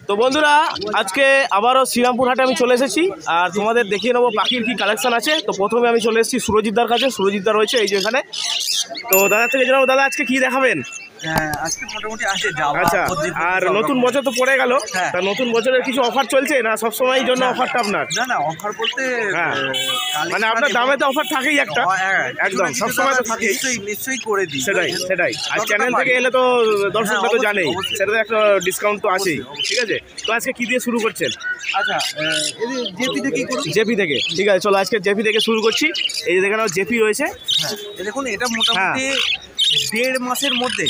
তো বন্ধুরা আজকে আবারও শ্রীরামপুর হাটে আমি চলে এসেছি আর তোমাদের দেখিয়ে নেবো পাখির কি কালেকশন আছে। তো প্রথমে আমি চলে এসেছি সুরজিৎদার কাছে। সুরজিৎদা রয়েছে এই যে এখানে। তো দাদা থেকে জানাবো, দাদা আজকে কি দেখাবেন? আজকে মোটামুটি আছে জাভা। আচ্ছা, আর নতুন বছর তো পড়ে গেল, তা নতুন বছরের কিছু অফার চলছে না সবসময়ের জন্য অফারটা আপনার? না অফার বলতে মানে আপনার দামে তো অফার থাকেই একটা, একদম সবসময় তো থাকেই। নিশ্চয়ই করে দিই। সেটাই আর চ্যানেল থেকে এলে তো দর্শকরা তো জানেই, সেটা তো একটা ডিসকাউন্ট তো আছেই। ঠিক আছে, তো আজকে কি দিয়ে শুরু করছেন? আচ্ছা, জেপি থেকে জেপি থেকে, ঠিক আছে চলো আজকে জেপি থেকে শুরু করছি। এই যে দেখেন জেপি রয়েছে। দেখুন এটা মোটামুটি 1.5 মাসের মধ্যে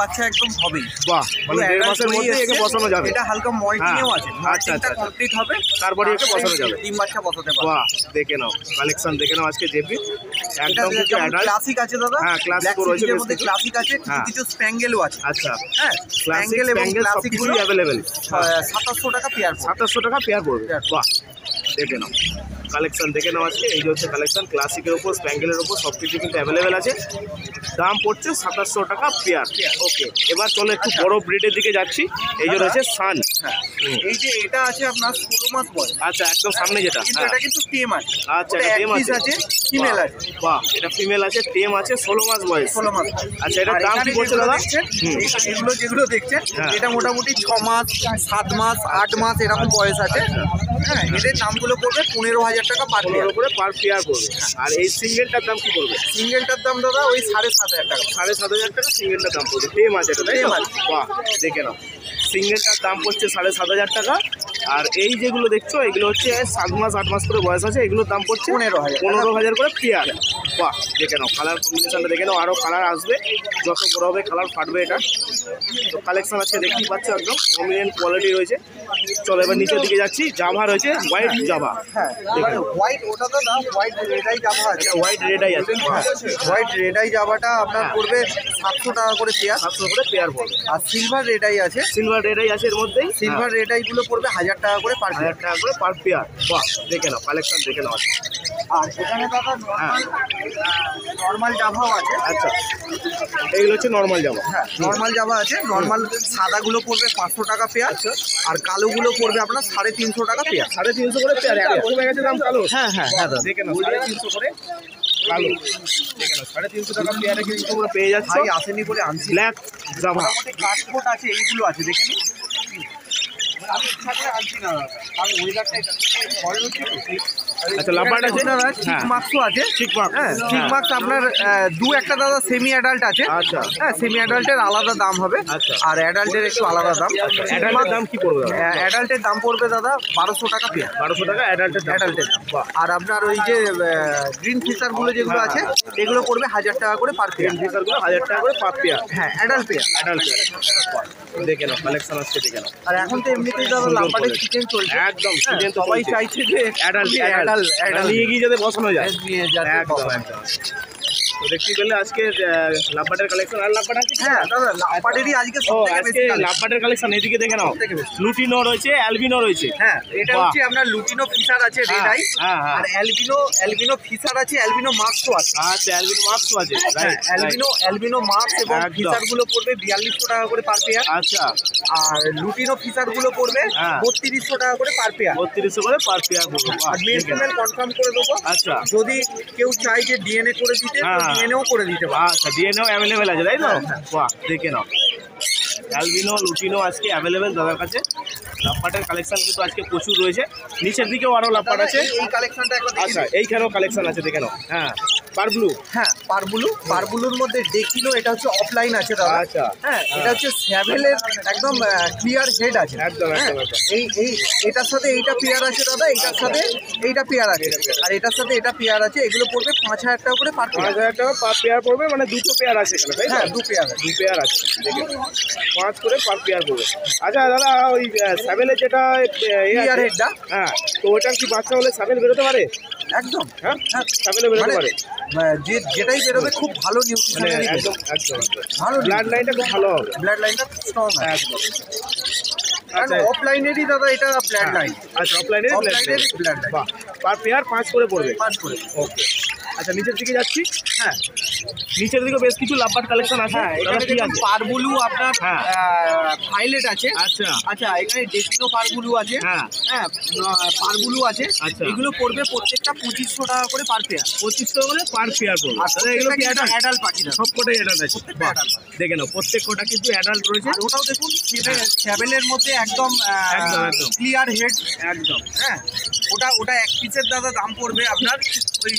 বাচ্চা একদম হবেই। বাহ, মানে 1.5 মাসের মধ্যে একে বসানো যাবে। এটা হালকা মল্টিংও আছে। আচ্ছা কমপ্লিট হবে, তারপরে একে বসানো যাবে। 3 বাচ্চা বসাতে পারবে। বাহ, দেখে নাও কালেকশন দেখে নাও আজকে জেপি। একদম কিছু অ্যাডাল্ট ক্লাসিক আছে দাদা। হ্যাঁ, ক্লাসিক রয়েছে, এর মধ্যে ক্লাসিক আছে, কিছু স্প্যাঙ্গেলও আছে। আচ্ছা, হ্যাঁ, স্প্যাঙ্গেল এবং ক্লাসিক গুলো अवेलेबल। 2700 টাকা পেয়ার। 2700 টাকা পেয়ার পড়বে। বাহ, দেখে নাও কালেকশন দেখে নাও আজকে। এই যে হচ্ছে কালেকশন, ক্লাসিকের উপর স্প্যাঙ্গেলের উপর সব কিছু কিন্তু অ্যাভেলেবেল আছে। দাম পড়ছে 2700 টাকা পেয়ার। ওকে, এবার চলো একটু বড় ব্রিডের দিকে যাচ্ছি। এই যে রয়েছে সান। এই যে এটা আছে আপনার 16 মাস বয়স। আচ্ছা, একদম সামনে যেটা, এটা কিন্তু টেম আছে। আচ্ছা, এটা টেম আছে, ফিমেল আছে। বাহ, এটা ফিমেল আছে, টেম আছে, 16 মাস বয়স। 16 মাস। আচ্ছা, এটার দাম কি পড়ছে দাদা? এগুলো যেগুলো দেখছেন এটা মোটামুটি 6 মাস, 7 মাস, 8 মাস এরকম বয়স আছে। হ্যাঁ, এদের দামগুলো পড়বে 15,000 টাকা পার পেয়ার করে পার পেয়ার পড়বে। আর এই সিঙ্গেলটার দাম কি পড়বে? সিঙ্গেলটার দাম দাদা ওই 7,500 টাকা। 7,500 টাকা সিঙ্গেলটার দাম পড়বে। টেম আছে এটা, তাই না? বাহ, দেখে নাও সিঙ্গেলটার দাম পড়ছে 7,500 টাকা। আর এই যেগুলো দেখছো এগুলো হচ্ছে 7 মাস 8 মাস করে বয়স আছে, এগুলোর দাম পড়ছে 15,000 করে পেয়ার। বাহ, দেখে নাও কালার কম্বিনেশনটা দেখে নাও, আরও কালার আসবে, যত বড় হবে কালার ফাটবে এটা। তো কালেকশন আছে দেখতেই পাচ্ছ, একদম প্রমিনেন্ট কোয়ালিটি রয়েছে। চলো এবার নিচের দিকে যাচ্ছি। জাভা রয়েছে, হোয়াইট জাভা। হোয়াইট ওটা তো না, হোয়াইট রেডাই জাভা আছে। হোয়াইট রেডাই আছে। হোয়াইট রেডাই জাভাটা আপনার পড়বে 700 টাকা করে পেয়ার। 700 করে পেয়ার পড়বে। আর সিলভার রেডাই আছে। সিলভার রেডাই আছে এর মধ্যেই। সিলভার রেডাইগুলো পড়বে 1000 টাকা করে পার পেয়ার। 1000 টাকা করে পার পেয়ার। বাহ, দেখে নাও কালেকশন দেখে নাও। আর এখানে দাদা নর্মাল জাভাও আছে। আচ্ছা, এইগুলো হচ্ছে নর্মাল জাভা। হ্যাঁ, নর্মাল জাভা আছে। নর্মাল সাদাগুলো পড়বে 500 টাকা পেয়ার। আর কালোগুলো পড়বে আপনার 350 টাকা পেয়ার। 350 করে পেয়ার। এখন কমে গেছে দাম কালো। হ্যাঁ দাদা, দেখে নাও 350 করে কালো। দেখে নাও 350 টাকা পেয়ারে কিন্তু তোমরা পেয়ে যাচ্ছ। ভাই আসেনি বলে আনছি। ব্ল্যাক জাভা কাঠকোট আছে, এইগুলো আছে দেখে নিন। আমি ইচ্ছা করে আনছি না দাদা, আমি ওয়েদারটা ফল হচ্ছে তো। আচ্ছা, লাম্বার আছে, চিক মার্কসও আছে। চিক মার্ক, হ্যাঁ, চিক মার্কস আপনার দু একটা দাদা সেমি অ্যাডাল্ট আছে। আচ্ছা, হ্যাঁ, সেমি অ্যাডাল্টের আলাদা দাম হবে। আচ্ছা, আর অ্যাডাল্টের একটু আলাদা দাম। অ্যাডাল্টের দাম কি পড়বে? অ্যাডাল্টের দাম পড়বে দাদা 1200 টাকা পেয়ার। 1200 টাকা অ্যাডাল্টের দাম। আর আপনার ওই যে গ্রিন ফিশারগুলো যেগুলো আছে এগুলো পড়বে 1000 টাকা করে পার পেয়ার। ফিশারগুলো 1000 টাকা করে পার পেয়ার। হ্যাঁ, অ্যাডাল্ট পেয়ার। দেখে নাও কালেকশন আসছে, দেখে নাও। আর এখন তো এমনিতেই দাদা লাম্বারের চিকেন চলছে। একদম সিজন তো সবাই চাইছে যে অ্যাডাল্ট নিয়ে গিয়ে যাতে বসানো যায়। একদম। তো দেখতে পেলে আজকে লাভবাটের কালেকশন। আর লাভবাট আছে? হ্যাঁ দাদা, লাভবাটেরই আজকে আজকে লাভবাটের কালেকশন। এদিকে দেখে নাও, লুটিনো রয়েছে, অ্যালবিনো রয়েছে। হ্যাঁ, এটা হচ্ছে আপনার লুটিনো ফিশার আছে রেড আই। আর অ্যালবিনো ফিশার আছে, অ্যালবিনো মার্কসও আছে। আচ্ছা, অ্যালবিনো মার্কসও আছে। অ্যালবিনো মার্কস এবং ফিশারগুলো পড়বে 4200 টাকা করে পার পেয়ার। আচ্ছা, আর লুটিনো ফিশারগুলো পড়বে 3200 টাকা করে পার পেয়ার। 3200 করে পার পেয়ার পড়বে। আর মেল ফিমেল কনফার্ম করে দেবো। আচ্ছা, যদি কেউ চাই যে ডিএনএ করে দিতে, ডিএনএও করে দিতে পারে। আচ্ছা, ডিএনএও অ্যাভেলেবেল আছে, তাই তো? বাহ, দেখে নাও অ্যালবিনো লুটিনো আজকে অ্যাভেলেবেল দাদার কাছে। লাভবাটের কালেকশন কিন্তু আজকে প্রচুর রয়েছে। নিচের দিকেও আরও লাভবাট আছে। এই কালেকশনটা একবার আচ্ছা, এইখানেও কালেকশন আছে, দেখে নাও। হ্যাঁ, পারব্লু। হ্যাঁ, পারব্লুর মধ্যে ডেকিনো, এটা হচ্ছে অফলাইন আছে দাদা। আচ্ছা, হ্যাঁ, এটা হচ্ছে স্যাভেলের একদম ক্লিয়ার হেড আছে। একদম। এই এটার সাথে এইটা পেয়ার আছে দাদা, এটার সাথে এইটা পেয়ার আছে, আর এটার সাথে এটা পেয়ার আছে। এগুলো পড়বে 5000 টাকা করে পার পেয়ার। 5000 টাকা পার পেয়ার পড়বে, মানে দুটো পেয়ার আছে এখানে, তাই? হ্যাঁ, দু পেয়ার আছে। দেখে 5 করে পার পেয়ার পড়বে। আচ্ছা দাদা, ওই স্যাভেলের যেটা ক্লিয়ার হেডটা, হ্যাঁ, তো ওটার কি বাচ্চা হলে স্যাভেল বেরোতে পারে? একদম। হ্যাঁ, স্যাভেলে বেরোতে পারে। যেটাই বেরোবে খুব ভালো নিউট্রিশন, একদম ভালো। ব্লাড লাইনটা খুব ভালো হবে, ব্লাড লাইনটা স্ট্রং একদম। আচ্ছা, অফলাইনেরই দাদা এটা ব্লাড লাইন। আচ্ছা, অফলাইনের ব্লাড লাইন। বাহ, পার পেয়ার 5 করে পড়বে। 5 করে। ওকে, আচ্ছা নিচের দিকে যাচ্ছি, হ্যাঁ নিচের দিকে বেশ কিছু লাভবাট কালেকশন আছে। হ্যাঁ দাদা এখানে কি দেখুন আছে? পারবুলু আপনার হ্যাঁ। ভাইলেট আছে। আচ্ছা আচ্ছা এখানে ডেস্টিনো পারবুলু আছে। হ্যাঁ হ্যাঁ পারবুলু আছে। আচ্ছা। এগুলো পড়বে প্রত্যেকটা 2500 টাকা করে পার পেয়ার। 2500 করে পার পেয়ার পড়বে। আর দাদা এগুলো কি অ্যাডাল্ট? অ্যাডাল্ট পাখি না, সব কটাই অ্যাডাল্ট আছে? প্রত্যেকটা বাহ, অ্যাডাল্ট। দেখে নাও প্রত্যেক কটা কিন্তু অ্যাডাল্ট রয়েছে। আর ওটাও দেখুন সেভেনের মধ্যে একদম একদম, একদম। Clear head. একদম হ্যাঁ ওটা এক পিসের দাদা দাম পড়বে আপনার ওই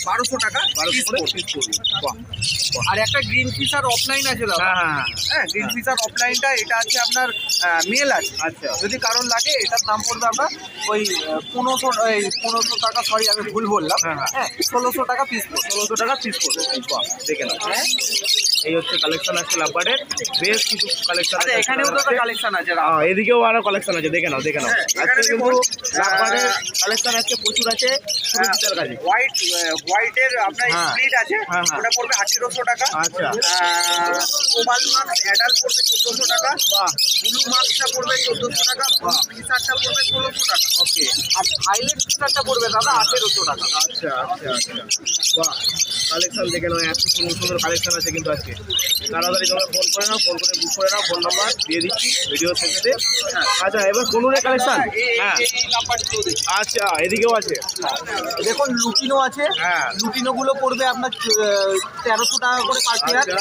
1200 টাকা 1200 করে piece পিস পড়বে। বাহ, আর একটা গ্রিন ফিশার অফলাইন আছে দাদা। হ্যাঁ হ্যাঁ হ্যাঁ। হ্যাঁ গ্রিন ফিশার অফলাইনটা এটা আছে আপনার মেল আছে। আচ্ছা যদি কারণ লাগে এটার দাম পড়বে আপনার ওই 1500 টাকা, সরি আমি ভুল বললাম। হ্যাঁ, হ্যাঁ। হ্যাঁ 1600 টাকা পিস পড়বে। 1600 টাকা পিস পড়বে। বাহ, দেখে নাও। হ্যাঁ এই হচ্ছে কালেকশন আছে লাভবার্ডের, বেশ কিছু কালেকশন আচ্ছা আছে। এখানেও তো কালেকশন আছে দাদা। এদিকেও আরো কালেকশন আছে, দেখে নাও দেখে নাও। হ্যাঁ, আজকে এখানে কিন্তু দেখুন, লাভবার্ডের কালেকশন আছে প্রচুর আছে সুরজিতের কাছে। হোয়াইটের আপনার হ্যাঁ। স্প্লিট আছে। হ্যাঁ, হ্যাঁ। ওটা পড়বে 1800 টাকা। আচ্ছা ওভাল মার্কস অ্যাডাল্ট পড়বে 1400 টাকা। বাহ, ব্লু মার্কসটা পড়বে 1400 টাকা। ফিশারটা পড়বে 1600 টাকা। ওকে আর ভাইলেট ফিশারটা পড়বে দাদা 1800 টাকা। আচ্ছা আচ্ছা আচ্ছা বাহ, কালেকশন দেখে নাও, এত সুন্দর সুন্দর কালেকশন আছে কিন্তু আজকে। তাড়াতাড়ি তোমরা ফোন করে নাও, ফোন করে বুক করে নাও, ফোন নাম্বার দিয়ে দিচ্ছি ভিডিও শেষেতে। আচ্ছা এবার কোনুরের কালেকশন। হ্যাঁ এই নাম্বারগুলো দেখুন। আচ্ছা এদিকেও আছে। দেখুন লুটিনো আছে। হ্যাঁ লুটিনো গুলো পড়বে আপনার 1300 টাকা করে পার পেয়ার। আচ্ছা।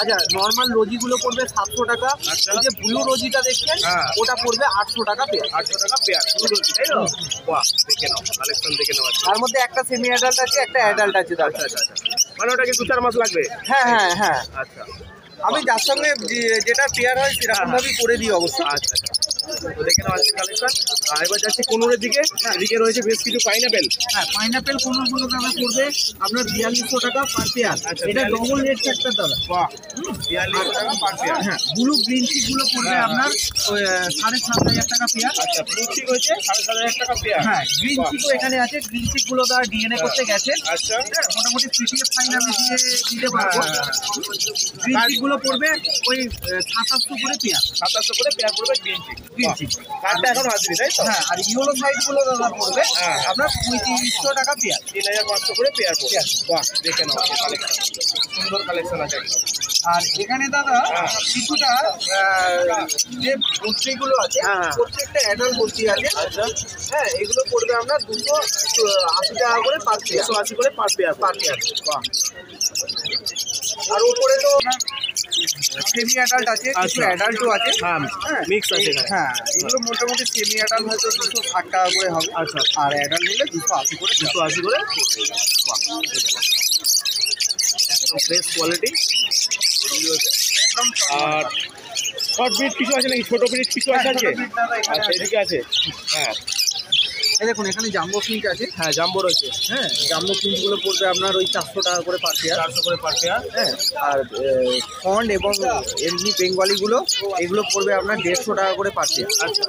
আচ্ছা নর্মাল রোজিগুলো পড়বে 700 টাকা। আচ্ছা। এই যে ব্লু রোজিটা দেখছেন হ্যাঁ। ওটা পড়বে 800 টাকা পেয়ার। 800 টাকা পেয়ার শুরু করছি, তাই তো? বাহ, দেখে নাও কালেকশন দেখে নাও আজকে। তার মধ্যে একটা সেমি অ্যাডাল্ট আছে, একটা অ্যাডাল্ট আছে দাদা। আচ্ছা আচ্ছা আচ্ছা, মানে ওটাকে 2-4 মাস লাগবে? হ্যাঁ হ্যাঁ হ্যাঁ আচ্ছা আমি যার সঙ্গে যেটা পেয়ার হয় সেরকম ভাবেই করে দিই অবশ্যই। আচ্ছা আচ্ছা, তো দেখে নাও আজকে কালেকশন। আর এবার যাচ্ছি কোনুরের দিকে। এদিকে রয়েছে বেশ কিছু পাইনাপেল। হ্যাঁ পাইনাপেল কোনোগুলো দাদা পড়বে আপনার 4200 টাকা পার পেয়ার। আচ্ছা, এটা 4200 ডবল রেড ফ্যাক্টর দাদা। বাহ, 4200 টাকা পার পেয়ার। হ্যাঁ ব্লু গ্রিন চিকগুলো পড়বে হ্যাঁ। আপনার 7500 টাকা পেয়ার। আচ্ছা ব্লু চিক হয়েছে 7500 টাকা পেয়ার। হ্যাঁ গ্রিন বাহ। চিকও এখানে আছে। গ্রিন চিকগুলো তারা ডিএনএ করতে গেছে। আচ্ছা হ্যাঁ মোটামুটি পিটিএফ ফাইন আমি দিতে পারবো। হ্যাঁ, গ্রিন চিকগুলো পড়বে ওই 2700 করে পেয়ার। 2700 করে পেয়ার পড়বে গ্রিন চিক। Green cheek. কার্ডটা এখনো আসেনি, তাই তো? হ্যাঁ আর ইয়েলো সাইডগুলো দাদা পড়বে হ্যাঁ। আপনার 3500 টাকা পেয়ার। 3500 করে পেয়ার পড়বে। বাহ, দেখে নাও কালেকশন, সুন্দর কালেকশন আছে একদম। আর এখানে দাদা হ্যাঁ। কিছুটা যে বস্তিগুলো আছে হ্যাঁ। প্রত্যেকটা অ্যাডাল্ট বস্তি আছে। আচ্ছা হ্যাঁ এগুলো পড়বে আপনার 280 টাকা করে পার পেয়ার। 280 করে পার পেয়ার। Per pair. বাহ, আর উপরে তো সেমি অ্যাডাল্ট আছে, কিছু আচ্ছা। অ্যাডাল্টও আছে। হ্যাঁ হ্যাঁ মিক্স আছে এখানে। হ্যাঁ এগুলো মোটামুটি সেমি অ্যাডাল্ট হয়তো 260 টাকা করে হবে। আচ্ছা আর অ্যাডাল্ট হলে 280 করে। 280 করে পড়বে। বাহ, দেখে নাও। একদম ফ্রেশ কোয়ালিটি। একদম আর শর্ট ব্রিড কিছু আছে নাকি? ছোট ব্রিড কিছু আছে আজকে? আচ্ছা এদিকে আছে। হ্যাঁ এই দেখুন এখানে জাম্বো ফিঞ্চ আছে। হ্যাঁ জাম্বো রয়েছে। হ্যাঁ জাম্বো ফিঞ্চগুলো পড়বে আপনার ওই 400 টাকা করে পার পেয়ার। 400 করে পার পেয়ার। হ্যাঁ আর ফন্ড এবং এমনি বেঙ্গলিগুলো এগুলো পড়বে আপনার 150 টাকা করে পার পেয়ার। আচ্ছা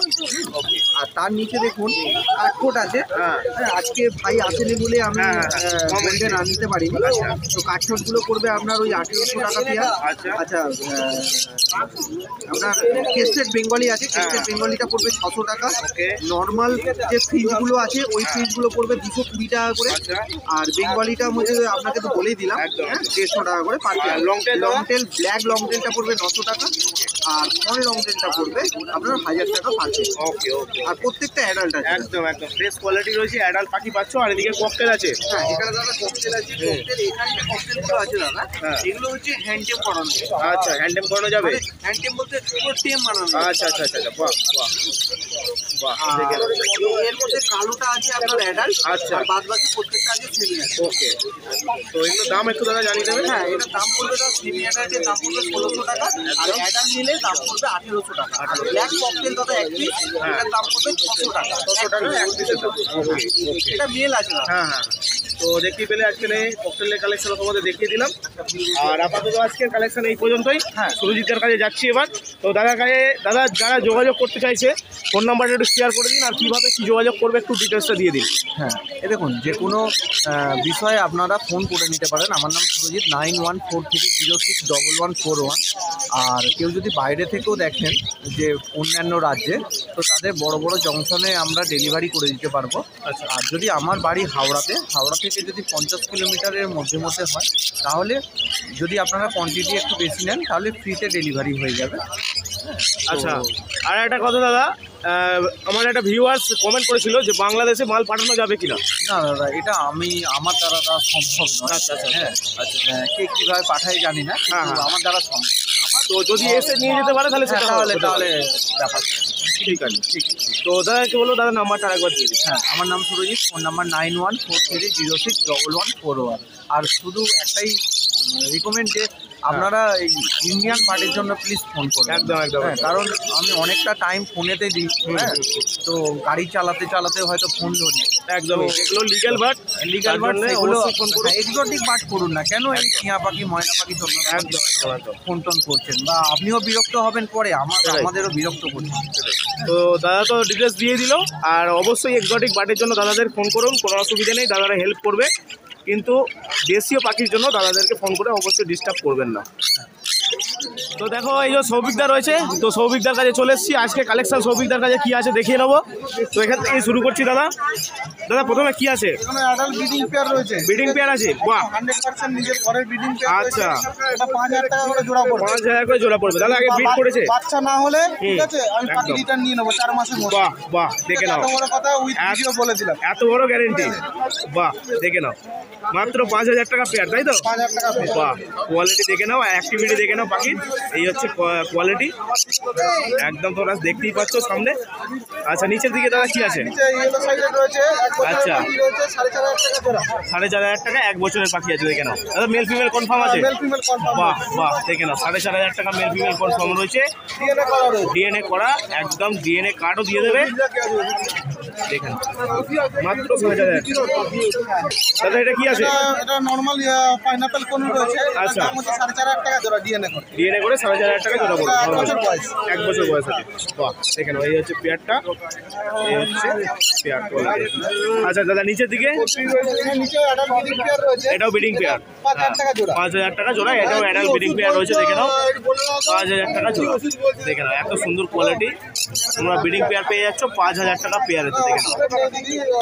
ওকে। আর তার নিচে দেখুন কাঠঠোঁট আছে। হ্যাঁ হ্যাঁ আজকে ভাই আসেনি বলে আমি হ্যাঁ, হ্যাঁ। গোল্ডেন আনতে পারিনি। আচ্ছা। তো কাঠঠোঁটগুলো পড়বে আপনার ওই 1800 টাকা পেয়ার। আচ্ছা। আচ্ছা আপনার কেস্টেড বেঙ্গলি আছে। কেস্টেড হ্যাঁ। বেঙ্গলিটা পড়বে 600 টাকা। ওকে। নর্মাল যে ফ্রিজগুলো আছে ওই ফ্রিজগুলো পড়বে 220 টাকা করে। আচ্ছা আর বেঙ্গলিটা মধ্যে আপনাকে তো বলেই দিলাম একদম। 150 টাকা করে পার পেয়ার। আর long tail লং দাদা? টেল ব্ল্যাক লং টেলটা পড়বে 900 টাকা। আর ফন লং টেলটা পড়বে আপনার 1000 টাকা পার পেয়ার। ওকে ওকে। আর প্রত্যেকটা অ্যাডাল্ট আছে। একদম একদম ফ্রেশ কোয়ালিটি রয়েছে, অ্যাডাল্ট পাখি পাচ্ছ। আর এদিকে ককটেল আছে। হ্যাঁ এখানে দাদা ককটেল আছে। ককটেল এখানে যে ককটেলগুলো আছে দাদা হ্যাঁ। এগুলো হচ্ছে হ্যান্ড টেম করানো। আচ্ছা হ্যান্ডেম করানো যাবে? হ্যান্ড টেম বলতে পুরো টেম বানানো। আচ্ছা আচ্ছা আচ্ছা বাহ বাহ বাহ, আর দেখে নাও। এর মধ্যে কালোটা আছে আপনার অ্যাডাল্ট। আচ্ছা। আর বাদ বাকি প্রত্যেকটা আছে সেমি অ্যাডাল্ট। ওকে, তো এগুলোর দাম একটু দাদা জানিয়ে দেবেন? হ্যাঁ এটার দাম পড়বে দাদা সেমি অ্যাডাল্টের দাম পড়বে 1600 টাকা। আর অ্যাডাল্ট নিলে দাম পড়বে 1800 টাকা। আর ব্ল্যাক ককটেল দাদা এক পিস এটার দাম পড়বে 600 টাকা। 600 টাকা এক পিসের দাম। ওকে ওকে। এটা মেল আছে দাদা। হ্যাঁ হ্যাঁ, তো দেখতে পেলে আজকে ককটেলের কালেকশন তোমাদের দেখিয়ে দিলাম। আর আপাতত আজকের কালেকশন এই পর্যন্তই। হ্যাঁ। সুরজিতের কাছে যাচ্ছি এবার। তো দাদার কাছে, দাদা যারা যোগাযোগ করতে চাইছে ফোন নাম্বারটা একটু শেয়ার করে দিন, আর কীভাবে কী যোগাযোগ করবে একটু ডিটেলসটা দিয়ে দিন। হ্যাঁ এ দেখুন যে কোনো বিষয়ে আপনারা ফোন করে নিতে পারেন। আমার নাম সুরজিৎ, 9143061141। আর কেউ যদি বাইরে থেকেও দেখেন যে অন্যান্য রাজ্যে, তো তাদের বড় বড় জংশনে আমরা ডেলিভারি করে দিতে পারবো। আচ্ছা। আর যদি আমার বাড়ি হাওড়াতে, হাওড়া থেকে থেকে যদি 50 কিলোমিটারের মধ্যে মধ্যে হয়, তাহলে যদি আপনারা কোয়ান্টিটি একটু বেশি নেন তাহলে ফ্রিতে ডেলিভারি হয়ে যাবে। আচ্ছা, আর একটা কথা দাদা, আমার একটা ভিউয়ার্স কমেন্ট করেছিল যে বাংলাদেশে মাল পাঠানো যাবে কিনা। না দাদা, এটা আমার দ্বারা সম্ভব নয়। আচ্ছা আচ্ছা হ্যাঁ, কে কীভাবে পাঠায় জানি না, হ্যাঁ, কিন্তু হ্যাঁ। আমার দ্বারা সম্ভব। তো যদি এসে নিয়ে যেতে পারে তাহলে সেটা তাহলে হতে তাহলে পারে। ব্যাপার ঠিক আছে, ঠিক। তো দাদাকে বলো, দাদা নাম্বারটা একবার দিয়ে দিন। হ্যাঁ, আমার নাম সুরজিৎ, ফোন নাম্বার 9143061141। আর শুধু একটাই রিকমেন্ড যে আপনারা এই ইন্ডিয়ান পার্টির জন্য প্লিজ ফোন করুন। একদম একদম হ্যাঁ, কারণ আমি অনেকটা টাইম ফোনেতে দিই। হ্যাঁ, তো গাড়ি চালাতে চালাতে হয়তো ফোন ধরি। একদমই, যেগুলো লিগ্যাল বাট লিগাল বার্ড সেগুলো ফোন করুন। এক্সোটিক বার্ড করুন না, কেন এই টিয়া পাখি ময়না পাখি তো একদম একদম একদম। ফোন টোন করছেন, বা আপনিও বিরক্ত হবেন পরে, সেটাই। আমাদেরও বিরক্ত করছেন। তো দাদা তো ডিটেলস দিয়ে দিল, আর অবশ্যই এক্সোটিক বার্ডের জন্য দাদাদের ফোন করুন, কোনো অসুবিধা নেই, দাদারা হেল্প করবে। কিন্তু দেশীয় পাখির জন্য দাদাদেরকে ফোন করে অবশ্যই ডিস্টার্ব করবেন না। তো দেখো, এই যে সৌভিকদা রয়েছে, তো সৌভিকদার কাছে চলে এসেছি। আজকে কালেকশন সৌভিকদার কাছে কি আছে দেখিয়ে নেবো। তো এখান থেকে শুরু করছি দাদা। দাদা প্রথমে কি আছে? এখানে অ্যাডাল্ট ব্রিডিং পেয়ার রয়েছে, ব্রিডিং পেয়ার আছে, বাহ। 100% নিজের ঘরের ব্রিডিং পেয়ার আচ্ছা। এটা 5000 টাকা করে জোড়া পড়বে। 5000 করে জোড়া পড়বে। দাদা আগে ব্রিড করেছে? বাচ্চা না হলে ঠিক আছে আমি পাখি একদম। রিটার্ন নিয়ে নেবো 4 মাসের মধ্যে। বাহ বাহ, দেখে নাও, এত বড় কথা উইথ এক- ভিডিও বলে দিলাম। এত বড় গ্যারেন্টি, বাহ। দেখে নাও, মাত্র 5000 টাকা পেয়ার, তাই তো? 5000 টাকা পেয়ার। বাহ, কোয়ালিটি দেখে নাও, অ্যাক্টিভিটি দেখে নাও পাখির। এই হচ্ছে কোয়ালিটি, একদম তোমরা দেখতেই পাচ্ছ সামনে। আচ্ছা, নিচের দিকে দাদা কি আছে? নিচে ইয়েলো সাইডে রয়েছে এক বছরের আচ্ছা। পাখি রয়েছে 4500 টাকা জোড়া। 4500 টাকা 1 বছরের পাখি আছে, দেখে নাও। দাদা মেল ফিমেল কনফার্ম আছে? Male female confirm. বাহ বাহ, দেখে নাও, 4500 টাকা মেল ফিমেল কনফার্ম রয়েছে। ডিএনএ করা রয়েছে। ডিএনএ করা, একদম ডিএনএ কার্ডও দিয়ে দেবে। দেখেন, মাত্র 5000। দাদা এটা কি আছে? এটা নরমাল পাইনাপল কোন রয়েছে। আচ্ছা। তার মধ্যে 4500 টাকা জোড়া ডিএনএ করে। ডিএনএ করে 4500 টাকা জোড়া পড়বে। এক বছর বয়স। 1 বছর বয়স আছে, বাহ। দেখেন, এই হচ্ছে পেয়ারটা, এই হচ্ছে পেয়ার কোয়ালিটি। আচ্ছা দাদা, নিচের দিকে এখানে নিচে অ্যাডাল্ট ব্রিডিং পেয়ার রয়েছে। এটাও ব্রিডিং পেয়ার, 5000 টাকা জোড়া। 5000 টাকা জোড়া। এটাও অ্যাডাল্ট ব্রিডিং পেয়ার রয়েছে, দেখে নাও, 5000 টাকা জোড়া। দেখে নাও, এত সুন্দর কোয়ালিটি, তোমরা ব্রিডিং পেয়ার পেয়ে যাচ্ছ 5000 টাকা পেয়ার আছে, দেখে নাও।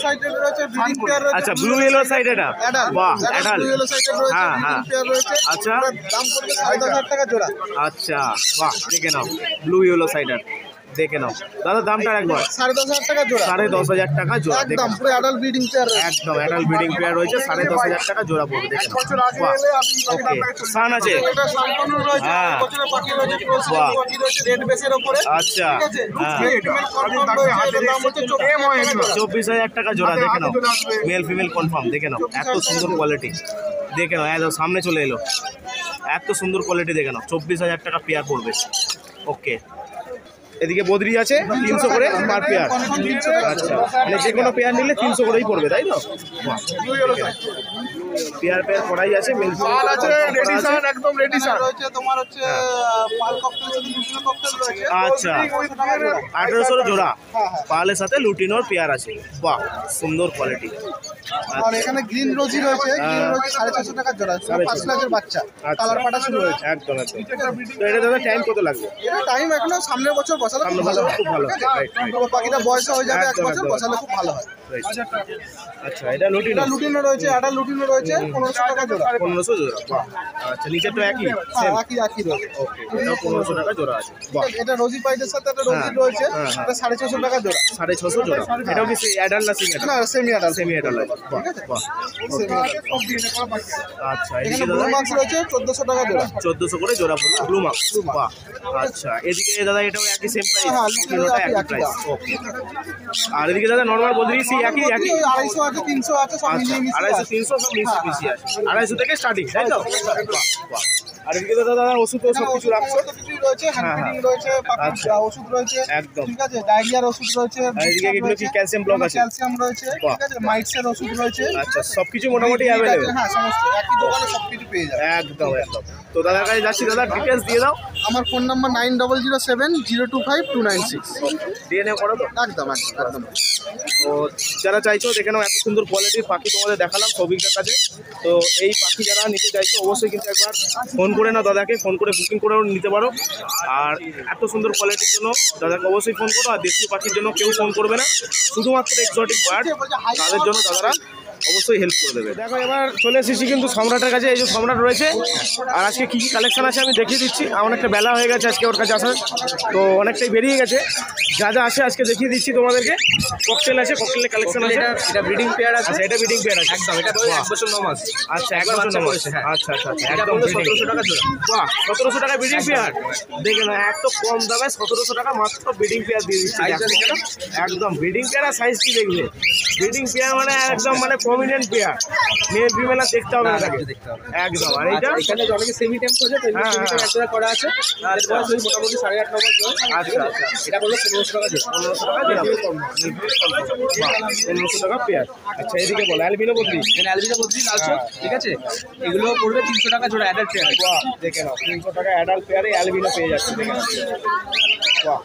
সাইডে রয়েছে ব্রিডিং পেয়ার রয়েছে। আচ্ছা, ব্লু ইয়েলো সাইড এটা, অ্যাডাল্ট। বাহ, ব্লু অ্যাডাল্ট, ইয়েলো সাইডে রয়েছে হ্যাঁ, ব্রিডিং হ্যাঁ। পেয়ার রয়েছে। আচ্ছা। এটার দাম পড়বে 10500 টাকা জোড়া। আচ্ছা, বাহ, দেখে নাও, ব্লু ইয়েলো সাইডার, দেখে নাও। দাদা দামটা একবার। 10500 টাকা জোড়া। 10500 টাকা জোড়া, দেখে একদম নাও। পুরো অ্যাডাল্ট ব্রিডিং পেয়ার রয়েছে। একদম অ্যাডাল্ট ব্রিডিং পেয়ার রয়েছে, 10500 টাকা জোড়া পড়বে, দেখে নাও। বছর আগে বাহ, এলে আপনি ওকে, সান আছে, এটা সালকনু রয়েছে, হ্যাঁ। বছরের পাখি রয়েছে, ক্রসিং বাহ। পাখি রয়েছে রেড বেসের উপরে। আচ্ছা, ঠিক আছে? হ্যাঁ। মেল ফিমেল কনফার্ম রয়েছে, এটার দাম হচ্ছে 24,000 টাকা জোড়া। 24000 টাকা জোড়া, দেখে নাও, মেল ফিমেল কনফার্ম, দেখে নাও, এত সুন্দর কোয়ালিটি, দেখে নাও, একদম সামনে চলে এলো, এত সুন্দর কোয়ালিটি, দেখে নাও, 24000 টাকা পেয়ার পড়বে। ওকে, এদিকে বদ্রি আছে 300 করে পার পেয়ার। কনফার্ম 300 টাকা আচ্ছা, মানে যে কোনো পেয়ার নিলে 300 করেই পড়বে, তাই তো? বাহ, পেয়ার পেয়ার করাই আছে, মেল ফিমেল আছে রেডি সান, একদম রেডি সান রয়েছে। তোমার হচ্ছে হ্যাঁ। পাল ককটেল সাথে লুটিনো ককটেল রয়েছে। আচ্ছা। 1800 জোড়া, পালের সাথে লুটিনোর পেয়ার আছে, বাহ, সুন্দর কোয়ালিটি। আর এখানে গ্রিন রোজি রয়েছে, গ্রিন হ্যাঁ। রোজি 450 টাকা জোড়া। 5 লাখের বাচ্চা, আচ্ছা। কালার পাটা শুরু হয়েছে। একদম একদম। তো এটা দাদা টাইম কত লাগবে? এটা টাইম এখনো সামনের বছর বসালে সামনের খুব ভালো বছর হয়। খুব ভালো হয়, ঠিক আছে? right, right. তবে পাখিটা বয়স হয়ে যাবে 1 একদম, বছর, একদম। বসালে খুব ভালো হয়। Right. আচ্ছা, এটা লুটিনো এটা লুটিনো রয়েছে, আডাল লুটিনো রয়েছে 1500 টাকা জোড়া। 1500 জোড়া, বাহ। আচ্ছা, নিচে তো একই হ্যাঁ, সেম, একই রয়েছে। ওকে, এটাও 1500 টাকা জোড়া আছে, বাহ। এটা রোজি পাইটের সাথে একটা রোজি হ্যাঁ, রয়েছে, হ্যাঁ, হ্যাঁ। এটা 650 টাকা জোড়া। 650 জোড়া, এটাও কি অ্যাডাল্ট না সেমি না অ্যাডাল্ট? সেমি আডাল। সেমি অ্যাডাল্ট আছে, বাহ বাহ। সেমি আডাল সব দিয়ে দেওয়া বাকি। আচ্ছা, এখানে এদিকে ব্লু দাদা মার্কস রয়েছে 1400 টাকা জোড়া। 1400 করে জোড়া পড়বে, ব্লু মার্কস, বাহ। আচ্ছা, এদিকে দাদা এটাও একই সেম প্রাইস, হ্যাঁ, লুটিনোটা একই একই প্রাইস, ওকে। আর এদিকে দাদা নরমাল বদ্রি সেই একই একই, 250 আছে, 300 আছে, সব আচ্ছা, মিলিয়ে মিশিয়ে 250 আছে। 300 সব মিশিয়ে আছে, 250 থেকে স্টার্টিং, তাই তো? বাহ বাহ। আর এদিকে তো দাদা ওষুধ সব কিছু রাখছো, সমস্ত কিছুই রয়েছে, হ্যান্ড হ্যাঁ, ফিডিং রয়েছে, পাখির আচ্ছা। ওষুধ রয়েছে, একদম। ঠিক আছে, ডায়রিয়ার ওষুধ রয়েছে, আর এদিকে এগুলো কি ক্যালসিয়াম ব্লক আছে? ক্যালসিয়াম রয়েছে, বাহ। ঠিক আছে, মাইটসের ওষুধ রয়েছে। আচ্ছা, সবকিছু মোটামুটি অ্যাভেলেবেল, হ্যাঁ, সমস্ত একই দোকানে সবকিছু পেয়ে যাবে। একদম একদম। তো দাদার কাছে যাচ্ছি, দাদা ডিটেলস দিয়ে দাও। আমার ফোন নাম্বার 9007025296। ডিএনএ করো তো? একদম একদম একদম। তো যারা চাইছো দেখে নাও, এত সুন্দর কোয়ালিটির পাখি তোমাদের দেখালাম সৌভিকদার কাছে। তো এই পাখি যারা নিতে চাইছো অবশ্যই কিন্তু একবার ফোন করে নাও দাদাকে, ফোন করে বুকিং করেও নিতে পারো। আর এত সুন্দর কোয়ালিটির জন্য দাদাকে অবশ্যই ফোন করো। আর দেশীয় পাখির জন্য কেউ ফোন করবে না, শুধুমাত্র এক্সোটিক বার্ড, তাদের জন্য দাদারা অবশ্যই হেল্প করে দেবে। দেখো এবার চলে এসেছি কিন্তু সম্রাটের কাছে। এই যে সম্রাট রয়েছে, আর আজকে কী কী কালেকশন আছে আমি দেখিয়ে দিচ্ছি। অনেকটা বেলা হয়ে গেছে আজকে ওর কাছে আসার, তো অনেকটাই বেরিয়ে গেছে। যা যা আছে আজকে দেখিয়ে দিচ্ছি তোমাদেরকে। ককটেল আছে, ককটেলের কালেকশন আছে। এটা ব্রিডিং পেয়ার আছে। আচ্ছা, এটা ব্রিডিং পেয়ার আছে একদম, এটা 1 বছর 9 মাস। আচ্ছা, 1 বছর 9 মাস। হ্যাঁ। আচ্ছা আচ্ছা আচ্ছা, এটা একদম বললো 1700 টাকা জোড়া। বাহ, 1700 টাকা ব্রিডিং পেয়ার। দেখে না, এত কম দামে 1700 টাকা মাত্র ব্রিডিং পেয়ার দিয়ে দিচ্ছে। একদম ব্রিডিং পেয়ার। আর সাইজ কি দেখবে, ব্রিডিং পেয়ার মানে একদম মানে প্রমিনেন্ট পেয়ার। মেল ফিমেল দেখতে হবে না তাকে, একদম। আর এইটা এখানে অনেকে সেমি টেম্প আছে, তো হ্যাঁ, সেমি টেম্প একটা করা আছে। আর বয়স ওই মোটামুটি 8.5 9 মাস বয়স। আচ্ছা আচ্ছা, এটা বললো 1500 টাকা জোড়া। 1500 টাকা জোড়া। 1500 টাকা পেয়ার। আচ্ছা, এদিকে বলো অ্যালবিনো বদ্রি। এখানে অ্যালবিনো বদ্রি লাল চোখ, ঠিক আছে, এগুলো পড়বে 300 টাকা জোড়া অ্যাডাল্ট পেয়ার। বাহ, দেখে নাও 300 টাকা অ্যাডাল্ট পেয়ারে অ্যালবিনো পেয়ে যাচ্ছে। দেখে নাও, বাহ,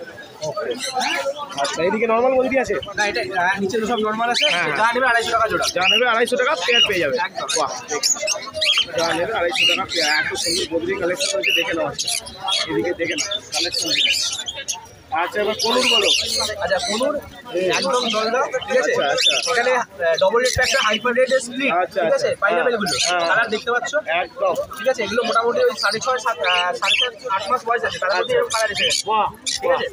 ওকে। আচ্ছা, এদিকে নর্মাল বদ্রি আছে। না, এটা নিচে তো সব নরমাল আছে। হ্যাঁ। যা নেবে 250 টাকা জোড়া। যা নেবে 250 টাকা পেয়ার পেয়ে যাবে। বাহ, যা নেবে 250 টাকা পেয়ার। এত সুন্দর বদ্রি কালেকশন হয়েছে, দেখে নাও। এদিকে দেখে নাও কালেকশন। আচ্ছা, এবার পনুর বলো। আচ্ছা, পনুর একদম জলদা, ঠিক আছে। আচ্ছা, আচ্ছা। এখানে ডবল রেড একটা হাইপার রেড স্প্লিট, আচ্ছা, ঠিক আছে, আচ্ছা। পাইনাপেল গুলো হ্যাঁ। কালার দেখতে পাচ্ছ, একদম, ঠিক আছে। এগুলো মোটামুটি ওই 6.5 7 8 মাস বয়স আছে, তার মধ্যে এরকম কালার এসে গেছে, বাহ, ঠিক আছে।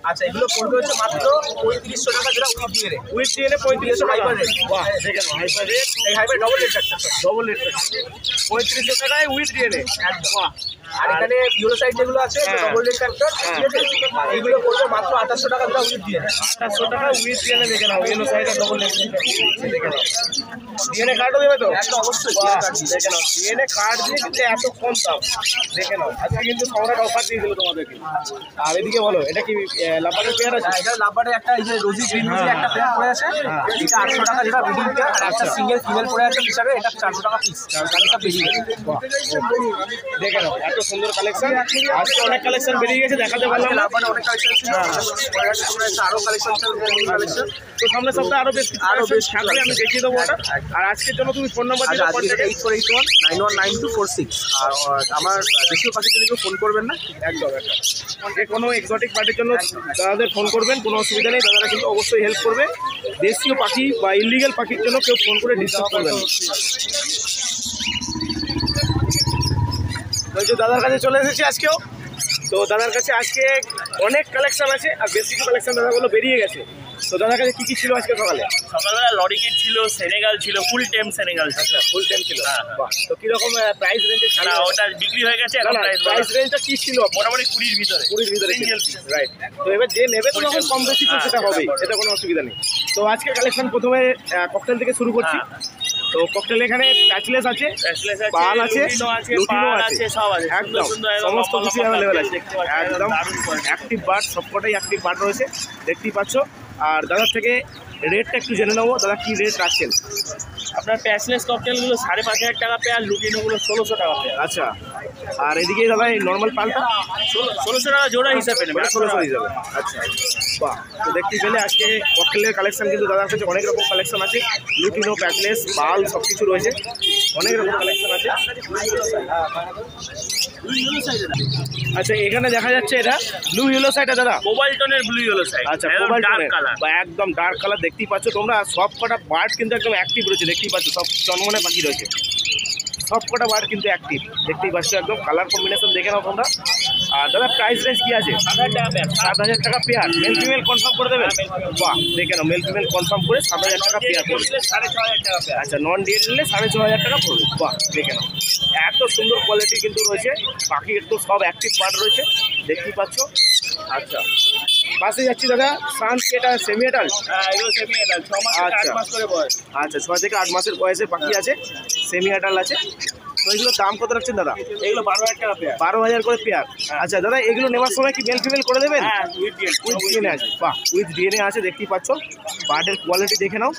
আচ্ছা, এগুলো পড়বে হচ্ছে মাত্র 3500 টাকা জোড়া উইথ দিয়ে। উইথ ডিএনএ 3500 টাকা। হাইপার রেড, বাহ, দেখে নাও হাইপার রেট, এই হাইপার ডবল রেড একটা। ডবল রেট 3500 টাকায় উইথ ডিএনএ। বাহ, আর এখানে ইউরো সাইড যেগুলো আছে হ্যাঁ। ডবল রেড ফ্যাক্টর, ঠিক আছে, এইগুলো পড়বে মাত্র 2800 টাকা জোড়া উইথ দিয়ে। 2800 টাকা উইথ ডিএনএ। দেখে নাও ইয়েলো সাইডে ডবল রেট। দেখে নাও ডিএনএ কার্ডও দেবে তো। একদম অবশ্যই বাহ, দেখে নাও ডিএনএ কার্ড দিয়ে কিন্তু এত কম দাম। দেখে নাও আজকে কিন্তু সম্রাট অফার দিয়ে দিল তোমাদেরকে। আর এদিকে বলো, এটা কি লাপারের পেয়ার আছে? এটা লাভবারে একটা এই যে রোজি গ্রিন রোজি একটা পেয়ার পড়ে আছে, এটা 800 টাকা যেটা ব্রিডিং পেয়ার, আর একটা সিঙ্গেল ফিমেল পড়ে আছে হিসাবে, এটা 400 টাকা পিস। এটা বেরিয়ে গেছে। বাহ, দেখে নাও এত সুন্দর কালেকশন। আজকে অনেক কালেকশন বেরিয়ে গেছে, দেখাতে পারলাম না। লাভবারে অনেক কালেকশন ছিল, আরো কালেকশন কালেকশন। তো সামনের সপ্তাহে আরো বেশ কিছু আরো বেশ কিছু থাকবে, আমি দেখিয়ে দেবো ওটা। আর আজকের জন্য তুমি ফোন নাম্বার দিলে আজকে 8481 919246। আর আমার দেশীয় পাখির জন্য কেউ ফোন করবেন না, একদম একদম। যে কোনো এক্সোটিক পার্টির জন্য দাদাদের ফোন করবেন, কোনো অসুবিধা নেই। দাদারা কিন্তু অবশ্যই হেল্প করবে। দেশীয় পাখি বা ইলিগেল পাখির জন্য কেউ ফোন করে ডিস্টার্ব করবেন না। তো দাদার কাছে চলে এসেছি আজকেও। তো দাদার কাছে আজকে অনেক কালেকশন আছে, আর বেশ কিছু কালেকশন দাদাগুলো বেরিয়ে গেছে। তো দাদার কাছে কী কী ছিল আজকে সকালে? সকালবেলা লরিকিট ছিল, সেনেগাল ছিল, ফুল টেম সেনেগাল ছিল। আচ্ছা, ফুল টাইম ছিল। হ্যাঁ। বাহ, তো কীরকম প্রাইস রেঞ্জে ছিল? না, ওটা বিক্রি হয়ে গেছে, এখন প্রাইস রেঞ্জটা কী ছিল? মোটামুটি 20-র ভিতরে। 20-র ভিতরে Single piece। রাইট। তো এবার যে নেবে তো যখন কম বেশি তো হ্যাঁ, সেটা হবেই, সেটা সেটা কোনো অসুবিধা নেই। তো আজকে কালেকশন প্রথমে ককটেল থেকে শুরু করছি। তো ককটেল এখানে প্যাচলেস আছে, Cashless আছে, পাল আছে, লুটিনো আছে, লুটিনো পাল আছে, আছে, সব আছে। একদম সুন্দর একদম সমস্ত লম্বা কিছু লম্বা অ্যাভেলেবেল পাখি আছে। দেখতে পাচ্ছেন, একদম দারুণ quality। অ্যাক্টিভ বার্ড, সবকটাই অ্যাক্টিভ বার্ড রয়েছে, দেখতেই পাচ্ছ। আর দাদার থেকে রেটটা একটু জেনে নেবো, দাদা কী রেট রাখছেন? আপনার প্যাচলেস ককটেলগুলো 5,500 টাকা পেয়ার, লুটিনোগুলো 1600 টাকা পেয়ার। আচ্ছা, আর এদিকে দাদা এই নর্মাল পালটা 1600 টাকা জোড়া হিসাবে নেবে। 1600 হয়ে যাবে। আচ্ছা, বাহ। তো দেখতে পেলে আজকে ককটেলের কালেকশন কিন্তু দাদার কাছে অনেক রকম কালেকশন আছে। লুটিনো, প্যাকলেস, পাল সব কিছু রয়েছে, অনেক রকম কালেকশন আছে। আচ্ছা, এখানে দেখা যাচ্ছে এটা ব্লু ইয়েলো সাইড দাদা। মোবাইল টোনের ব্লু ইয়েলো সাইড। আচ্ছা, মোবাইল ডার্ক কালার। বা একদম ডার্ক কালার দেখতেই পাচ্ছ তোমরা। সব কটা বার্ড কিন্তু একদম অ্যাক্টিভ রয়েছে, দেখতেই পাচ্ছ। সব জন্মনে পাখি রয়েছে, সব কটা বার্ড কিন্তু অ্যাক্টিভ, দেখতেই পাচ্ছ। একদম কালার কম্বিনেশন দেখে নাও তোমরা। আর দাদা প্রাইস রেঞ্জ কি আছে? 7,000 টাকা পেয়ার। 7,000 টাকা পেয়ার। মেল ফিমেল কনফার্ম করে দেবেন? বাহ, দেখে নাও মেল ফিমেল কনফার্ম করে 7,000 টাকা পেয়ার পড়বে। 6,500 টাকা পেয়ার। আচ্ছা, নন ডিএড নিলে 6,500 টাকা পড়বে। বাহ, দেখে নাও এত সুন্দর কোয়ালিটি কিন্তু রয়েছে। পাখি একটু সব অ্যাক্টিভ বার্ড রয়েছে, দেখতেই পাচ্ছ। আচ্ছা, পাশে যাচ্ছি দাদা ফ্রান্স, এটা সেমি অ্যাডাল্ট। হ্যাঁ, এগুলো সেমি অ্যাডাল্ট, 6 মাস থেকে 8 আচ্ছা। মাস করে বয়স। আচ্ছা, 6 থেকে 8 মাসের বয়সে পাখি আছে, সেমি অ্যাডাল্ট আছে। তো এগুলোর দাম কত রাখছেন দাদা? এগুলো 12,000 টাকা পেয়ার। 12,000 করে পেয়ার। আচ্ছা দাদা, এগুলো নেওয়ার সময় কি মেল ফিমেল করে দেবেন? হ্যাঁ, উইথ উইথ ডিএনএ আছে। বাহ, উইথ ডিএনএ আছে, দেখতেই পাচ্ছ। বার্ডের কোয়ালিটি দেখে নাও,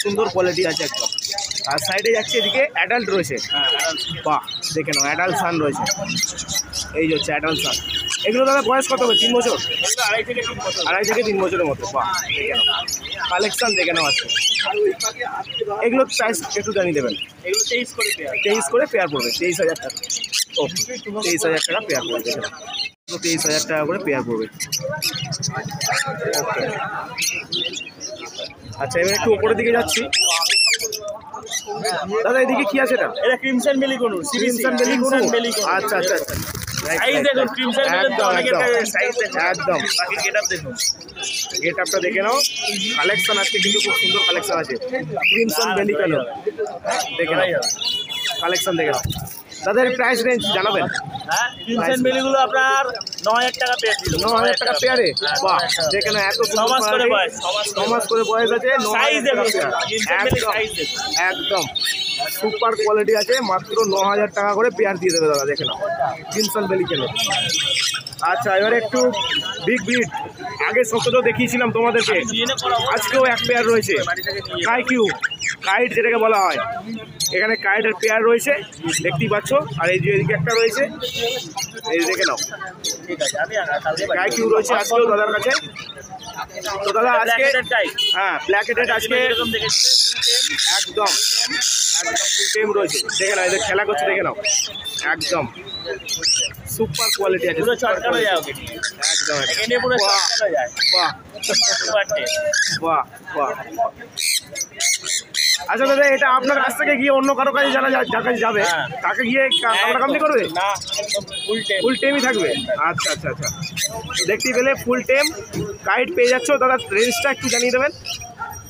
সুন্দর কোয়ালিটি আছে একদম। আর সাইডে যাচ্ছে, এদিকে অ্যাডাল্ট রয়েছে। বাহ, দেখে নাও অ্যাডাল্ট সান রয়েছে, এই যে হচ্ছে অ্যাডাল্ট সান। এগুলো দাদা বয়স কত হবে? 3 বছর? 2.5 থেকে 3 বছর। 2.5 থেকে 3 বছরের মতো। বাহ, দেখে নাও কালেকশন দেখে নাও আছে। এগুলো প্রাইস একটু জানিয়ে দেবেন। এগুলো 23 করে পেয়ার। 23 করে পেয়ার পড়বে, 23,000 টাকা। ওকে, 23,000 টাকা পেয়ার পড়বে। দেখে নাও 23,000 টাকা করে পেয়ার পড়বে। ওকে, আচ্ছা এবার একটু উপরের দিকে যাচ্ছি। দাদা এদিকে কি আছে এটা? এটা ক্রিমসন বেলি কোন ক্রিমসন বেলি কোন। আচ্ছা আচ্ছা আচ্ছা। সাইজ দেখুন ক্রিমসন বেলি তো অনেক সাইজ দেখুন একদম। বাকি গেটআপ দেখুন। গেটআপটা দেখে নাও। কালেকশন আজকে কিন্তু খুব সুন্দর কালেকশন আছে। ক্রিমসন বেলি কালার দেখে নাও, কালেকশন দেখে নাও। দাদার প্রাইস রেঞ্জ জানাবেন? হ্যাঁ ক্রিমসন বেলি গুলো আপনার 9000 টাকা পেয়ার দিল। 9000 টাকা পেয়ারে? বাহ, দেখে নাও এত 6 মাস করে বয়স, 6 মাস করে বয়স আছে। সাইজ দেখুন একদম সাইজ দেখুন একদম সুপার কোয়ালিটি আছে। মাত্র 9000 টাকা করে পেয়ার দিয়ে দেবে দাদা, দেখে নাও ক্রিমসন বেলি কেন। আচ্ছা এবারে একটু বিগ ব্রিড, আগে সত্যতো দেখিয়েছিলাম তোমাদেরকে, আজকেও এক পেয়ার রয়েছে কাইকিউ, কাইট যেটাকে বলা হয়। এখানে কাইটের পেয়ার রয়েছে দেখতেই পাচ্ছ। আর এই যে এদিকে একটা রয়েছে, এই দেখে নাও ঠিক আছে আমি কালকে কাইকিউ রয়েছে আজকেও দাদার কাছে। তো দাদা আজকে হ্যাঁ ব্ল্যাক হেডেড আজকে এরকম দেখেছি একদম একদম ফুল টেম রয়েছে। দেখে নাও এদের খেলা করছে, দেখে নাও একদম সুপার কোয়ালিটি আছে। পুরো চটকানো যায় ওকে একদম এখানে পুরো বাহ চটকানো যায় বাহ সুপার টেস্ট। বাহ বাহ। আচ্ছা দাদা এটা আপনার কাছ থেকে গিয়ে অন্য কারো কাছে যারা যার কাছে যাবে হ্যাঁ। তাকে গিয়ে কামড়াকামড়ি করবে? না একদম ফুল টেস্ট। ফুল টেমই থাকবে? আচ্ছা আচ্ছা আচ্ছা। তো দেখতেই পেলে ফুল টেম কাইট পেয়ে যাচ্ছ। দাদা রেঞ্জটা একটু জানিয়ে দেবেন?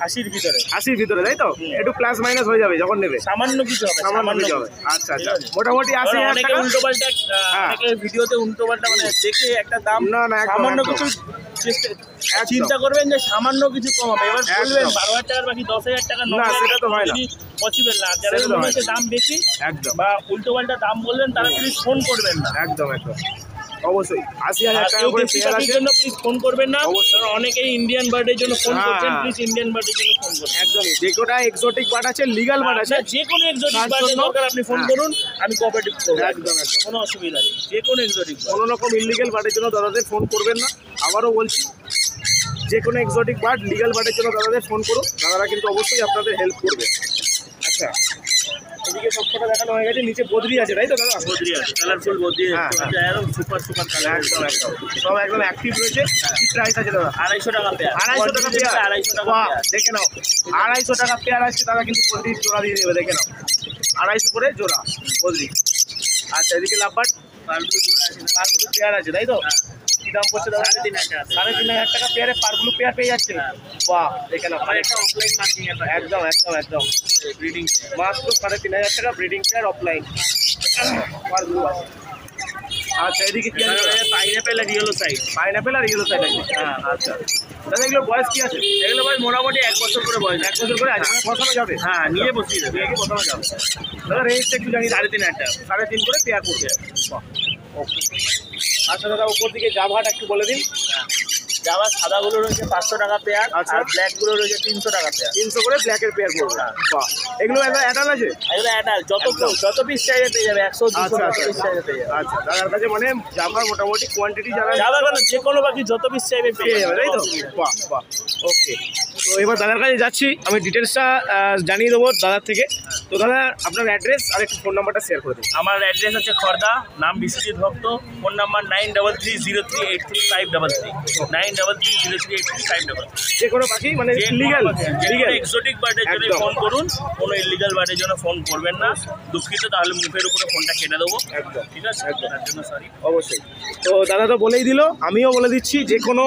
80 ভিতরে 80 ভিতরে তাই তো? একটু প্লাস মাইনাস হয়ে যাবে যখন নেবে, সামান্য কিছু হবে সামান্য কিছু হবে। আচ্ছা আচ্ছা মোটামুটি 80,000 অনেকে টাকা। উল্টো পাল্টা হ্যাঁ। অনেকে ভিডিওতে উল্টো পাল্টা মানে দেখে একটা দাম না না একদম, সামান্য একদম। কিছু চিন্তা করবেন যে সামান্য কিছু কম হবে, এবার বলবেন একদম। 12,000 টাকার বাকি 10,000 টাকা না, সেটা তো হয় না। পসিবল না। যারা সেটা তো মনে হয় হচ্ছে দাম বেশি একদম বা উল্টো পাল্টা দাম বললেন তারা প্লিজ ফোন করবেন না। একদম একদম অবশ্যই 80,000 আর টাকা কেউ করে দেশি পেয়ার পাখির আছে। জন্য প্লিজ ফোন করবেন না, অবশ্যই। কারণ অনেকেই ইন্ডিয়ান বার্ডের জন্য ফোন হ্যাঁ, করছেন, হ্যাঁ। প্লিজ ইন্ডিয়ান বার্ডের জন্য ফোন করবেন। একদমই যে কোটা এক্সোটিক বার্ড আছে, লিগ্যাল বার্ড আছে, আপনার যে কোনো এক্সোটিক তার বার্ডের জন্য- দরকার আপনি ফোন হ্যাঁ। করুন, আমি কোঅপারেটিভ করবো, একদম, একদম। কোনো অসুবিধা নেই। যে কোনো এক্সোটিক কোনো রকম ইলিগেল বার্ডের জন্য দাদাদের ফোন করবেন না। আবারও বলছি, যে কোনো এক্সোটিক বার্ড লিগ্যাল বার্ডের জন্য দাদাদের ফোন করুন, দাদারা কিন্তু অবশ্যই আপনাদের হেল্প করবে। আচ্ছা এদিকে সব কটা দেখানো হয়ে গেছে, নিচে বদ্রি আছে তাই তো দাদা? বদ্রি আছে, কালারফুল বদ্রি হ্যাঁ, আছে, একদম সুপার সুপার কালার। একদম একদম সব একদম অ্যাক্টিভ রয়েছে। কি প্রাইস আছে দাদা? 250 টাকা পেয়ার। 250 টাকা পেয়ার? 250 টাকা বাহ, পেয়ার। দেখে নাও 250 টাকা পেয়ার আছে। তারা কিন্তু বদ্রি জোড়া দিয়ে দেবে, দেখে নাও 250 করে জোড়া বদ্রি। আচ্ছা এদিকে লাভবার্ড পারগুলো জোড়া আছে, পারগুলো পেয়ার আছে তাই তো? কি দাম পড়ছে দাদা? 3,500 টাকা। 3,500 টাকা পেয়ারে পারগুলো পেয়ার পেয়ে যাচ্ছে। বাহ, দেখে নাও আমার একটা অফলাইন মার্কিং এর একদম একদম একদম ব্রিডিং মাত্র 3,500 টাকা ব্রিডিং পেয়ার অফলাইন পারগুলো আছে। আচ্ছা এদিকে কি আছে? পাইনাপেল আর ইয়েলো সাইড। পাইনাপেল আর এগুলো সাইড আছে। হ্যাঁ আচ্ছা দাদা এগুলো বয়স কি আছে? এগুলো ভাই মোটামুটি 1 বছর করে বয়স। 1 বছর করে আছে, বসানো যাবে? হ্যাঁ নিয়ে বসিয়ে দেবে। নিয়ে কি বসানো যাবে? দাদা রেঞ্জটা একটু জানি। 3,500 টাকা। 3.5 করে পেয়ার করবে। বাহ, ওকে। আচ্ছা দাদা উপর দিকে জাভাটা একটু বলে দিন। জাভা সাদাগুলো রয়েছে 500 টাকা পেয়ার, আচ্ছা। আর ব্ল্যাক গুলো রয়েছে 300 টাকা পেয়ার। 300 করে ব্ল্যাকের পেয়ার করবে। বাহ, এগুলো অ্যাডাল আছে? এগুলো অ্যাডাল্ট, যত পিস চাইলে পেয়ে যাবে, 100 200 আচ্ছা আচ্ছা পিস চাইলে পেয়ে যাবে। আচ্ছা দাদার কাছে মানে জাভার মোটামুটি কোয়ান্টিটি যারা জাভা কেন, যে কোনো পাখি যত পিস চাইবে পেয়ে যাবে তাই তো? বাহ বাহ, ওকে। তো এবার দাদার কাছে যাচ্ছি, আমি ডিটেলসটা জানিয়ে দেবো দাদার থেকে। তো দাদা আপনার অ্যাড্রেস আর একটু ফোন নাম্বারটা শেয়ার করে দিন। আমার অ্যাড্রেস হচ্ছে খর্দা, নাম বিশ্বজিৎ ভক্ত, ফোন নাম্বার 9330383533, 9330383533। যে কোনো পাখি মানে লিগ্যাল লিগ্যাল এক্সোটিক বার্ডের জন্য একদম। ফোন করুন, কোনো ইলিগাল বার্ডের জন্য ফোন করবেন না। দুঃখিত, তাহলে মুখের উপরে ফোনটা কেটে দেবো। একদম ঠিক আছে, তার জন্য সরি। অবশ্যই। তো দাদা তো বলেই দিল, আমিও বলে দিচ্ছি, যে কোনো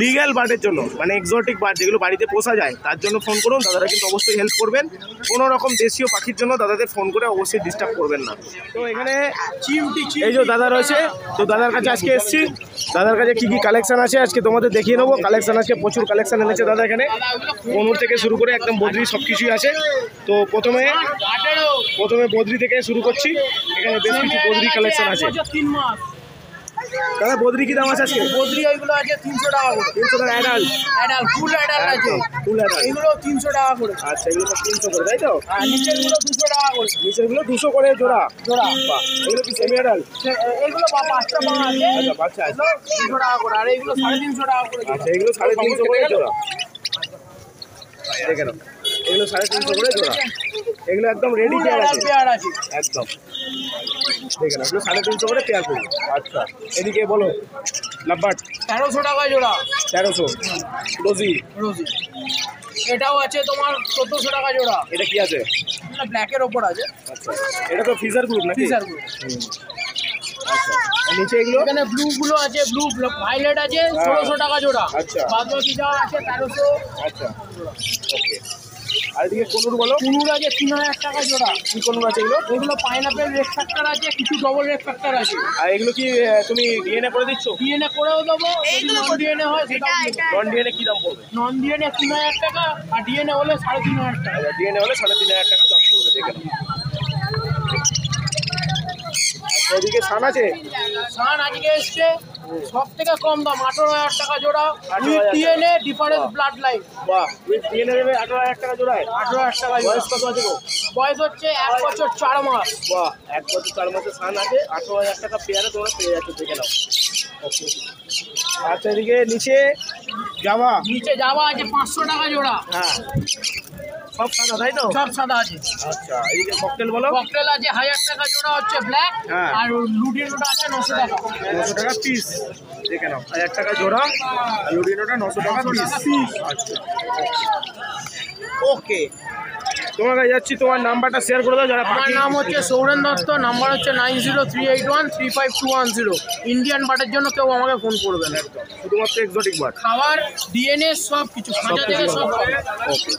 লিগ্যাল বার্ডের জন্য মানে এক্সোটিক বার্ড যেগুলো বাড়িতে পোষা যায় তার জন্য ফোন করুন, দাদারা কিন্তু অবশ্যই হেল্প করবেন। কোনো রকম দেশীয় পাখির জন্য দাদাদের ফোন করে অবশ্যই ডিস্টার্ব করবেন না। তো এখানে এই যে দাদা রয়েছে, তো দাদার কাছে আজকে এসেছি, দাদার কাছে কি কি কালেকশন আছে আজকে তোমাদের দেখিয়ে নেবো। কালেকশন আজকে প্রচুর কালেকশন এনেছে দাদা, এখানে কোনুর থেকে শুরু করে একদম বদ্রি সব কিছুই আছে। তো প্রথমে বদ্রি থেকে শুরু করছি, এখানে বেশ কিছু বদ্রি কালেকশন আছে। দাদা বদ্রি কি দাম আছে আজকে? বদ্রি ওইগুলো আছে 300 টাকা করে। 300 টাকা অ্যাডাল? অ্যাডাল্ট ফুল অ্যাডাল্ট আছে, ফুল অ্যাডাল। এগুলো 300 টাকা করে। আচ্ছা এগুলো সব 300 করে তাই তো? আর নিচের গুলো 200 টাকা করে নিচেরগুলো 200 করে জোড়া। জোড়া। বাহ, এগুলো কি সেমি অ্যাডাল? এগুলো পাঁচটা পা আছে, আচ্ছা বাচ্চা আছে। এগুলো 300 টাকা করে, আর এগুলো 350 টাকা করে। আচ্ছা এগুলো 350 করে জোড়া। দেখে নাও এগুলো 350 করে জোড়া। এগুলো একদম রেডি পেয়ার আছে পেয়ার আছে। একদম। দেখে নাও এগুলো 350 করে পেয়ার করবে। আচ্ছা এদিকে বলো লাভবার্ড 1300 টাকা জোড়া 1300 রোজি। রোজি। এটাও আছে তোমার 1400 টাকা জোড়া। এটা কি আছে? এটা ব্ল্যাকের ওপর আছে। আচ্ছা, এটা তো ফিজার গ্রুপ নাকি? ফিজার গুলো। আচ্ছা, আর নিচে এগুলো? এখানে ব্লু গুলো আছে, ব্লু ভাইলেট আছে 1600 টাকা জোড়া। আচ্ছা। বাদ বাকি যা আছে 1300। আচ্ছা, ওকে। আর এদিকে কোনুর বলো? কুনুর আছে 3000 টাকা জোড়া। কি কোনুর আছে এগুলো? এগুলো পাইনাপেল রেড ফ্যাক্টর আছে, কিছু ডবল রেড ফ্যাক্টর আছে। আর এগুলো কি তুমি ডিএনএ করে দিচ্ছ? ডিএনএ করেও দেবো, যদি নন ডিএনএ হয় সেটাও দেবো। নন ডিএনএ কি দাম পড়বে? নন ডিএনএ 3000 টাকা, আর ডিএনএ হলে 3500 টাকা। ডিএনএ হলে 3500 টাকা দাম পড়বে, দেখে নাও। আচ্ছা, এদিকে সান আছে? সান আজকে এসছে সব থেকে কম দাম, 18000 টাকা জোড়া। 18,000 টাকা। ডিএনএ ডিফারেন্স ব্লাড লাইন, বাহ, ডিএনএ দেবে 18000 টাকা জোড়ায়? 18000 টাকা জোড়া। বয়স কত আছে গো? বয়স হচ্ছে 1 বছর 4 মাস। বাহ, 1 বছর 4 মাসের সান আছে, 18000 টাকা পেয়ারে তোমরা পেয়ে যাচ্ছ, দেখে নাও। ওকে। আচ্ছা, এদিকে নিচে জামা? নিচে যাওয়া আছে 500 টাকা জোড়া। হ্যাঁ, সব সাদা তাই তো? সব সাদা আছে। আচ্ছা, এদিকে ককটেল বলো? ককটেল আছে 1000 টাকা জোড়া হচ্ছে ব্ল্যাক, হ্যাঁ। আর লুডিনোটা আছে 900 টাকা। 900 টাকা পিস, দেখে নাও। 1000 টাকা জোড়া, আর লুডিনোটা 900 টাকা পিস। আচ্ছা, ওকে। তোমার কাছে যাচ্ছি, তোমার নাম্বারটা শেয়ার করে দাও যারা আমার পাখি। নাম হচ্ছে সৌরেন দত্ত, নাম্বার হচ্ছে 9038135210। ইন্ডিয়ান বাটের জন্য কেউ আমাকে ফোন করবেন। শুধুমাত্র এক্সোটিক বার্ড। খাবার, ডিএনএ সব কিছু, খাঁচা থেকে সব পাবে। ওকে।